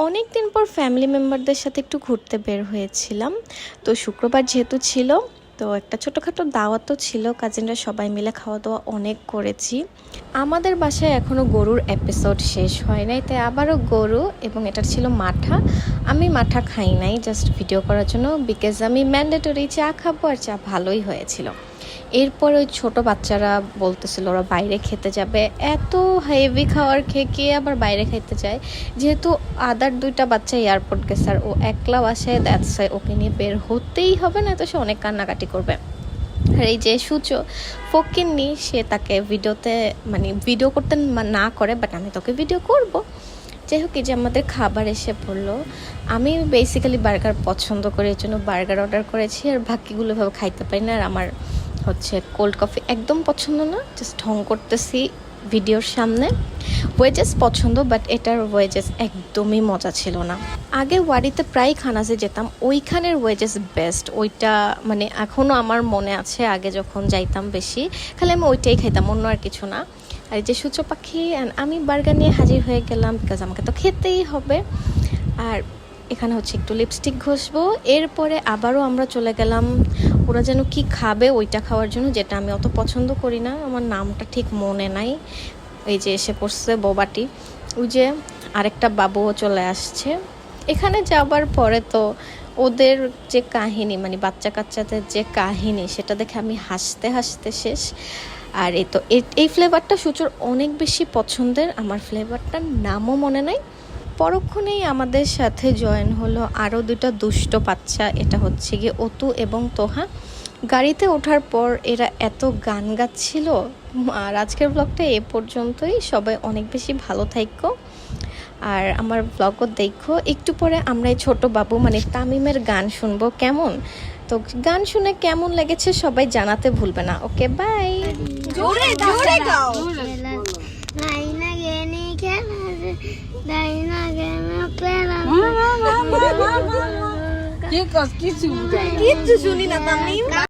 অনেক দিন পর ফ্যামিলি মেম্বারদের সাথে একটু ঘুরতে বের হয়েছিলাম। তো শুক্রবার যেহেতু ছিল, তো একটা ছোটোখাটো দাওয়াতও ছিল, কাজিনরা সবাই মিলে খাওয়া দাওয়া অনেক করেছি। আমাদের বাসায় এখনও গরুর এপিসোড শেষ হয় নাই, তাই আবারও গরু, এবং এটা ছিল মাঠা। আমি মাঠা খাই নাই, জাস্ট ভিডিও করার জন্য, বিকজ আমি ম্যান্ডেটরি চা খাবো, আর চা ভালোই হয়েছিল। এরপর ওই ছোটো বাচ্চারা বলতেছিল ওরা বাইরে খেতে যাবে। এত হেভি খাওয়ার খেয়ে কে আবার বাইরে খাইতে যায়, যেহেতু আদার দুইটা বাচ্চা এয়ারপোর্ট গেছে আর ও একলা বাসায়, দ্যাটস ওকে নিয়ে বের হতেই হবে, না তো সে অনেক কান্নাকাটি করবে। আর এই যে সূচো ফকিন্নি, সে তাকে ভিডিওতে ভিডিও করতে না করে, বাট আমি তোকে ভিডিও করব। যাই হোক, এই যে আমাদের খাবার এসে পড়লো। আমি বেসিক্যালি বার্গার পছন্দ করি, এর জন্য বার্গার অর্ডার করেছি, আর বাকিগুলো ভাবে খাইতে পারি না। আর আমার হচ্ছে কোল্ড কফি একদম পছন্দ না, জাস্ট ঢং করতেছি ভিডিওর সামনে। ওয়েজেস পছন্দ, বাট এটার ওয়েজেস একদমই মজা ছিল না। আগে ওয়ারিতে প্রায় খানাসে যেতাম, ওইখানের ওয়েজেস বেস্ট। ওইটা এখনও আমার মনে আছে, আগে যখন যাইতাম বেশি, খালি আমি ওইটাই খাইতাম, অন্য আর কিছু না। আর এই যে সূচো পাখি আমি বার্গার নিয়ে হাজির হয়ে গেলাম, বিকজ আমাকে তো খেতেই হবে। আর এখানে হচ্ছে একটু লিপস্টিক ঘষবো, এরপরে আবারও আমরা চলে গেলাম ওরা যেন কি খাবে ওইটা খাওয়ার জন্য, যেটা আমি অত পছন্দ করি না, আমার নামটা ঠিক মনে নাই। এই যে এসে পড়ছে বোবাটি, ওই যে আরেকটা বাবুও চলে আসছে। এখানে যাবার পরে তো ওদের যে কাহিনী, বাচ্চা কাচ্চাদের যে কাহিনী, সেটা দেখে আমি হাসতে হাসতে শেষ। আর এই তো এই ফ্লেভারটা সূচুর অনেক বেশি পছন্দের, আমার ফ্লেভারটার নামও মনে নাই। পরক্ষণেই আমাদের সাথে জয়েন হলো আরও দুটো দুষ্ট বাচ্চা, এটা হচ্ছে গিয়ে অতু এবং তোহা। গাড়িতে ওঠার পর এরা এত গান গাচ্ছিল। আর আজকের ব্লগটা এ পর্যন্তই, সবাই অনেক বেশি ভালো থাকো, আর আমার ব্লগও দেখো। একটু পরে আমরা এই ছোটো বাবু তামিমের গান শুনবো, কেমন? তো গান শুনে কেমন লেগেছে সবাই জানাতে ভুলবে না। ওকে, বাই। জোরে জোরে গাও। Chicos, কিছু কিচ্ছু শুনি না তামিম।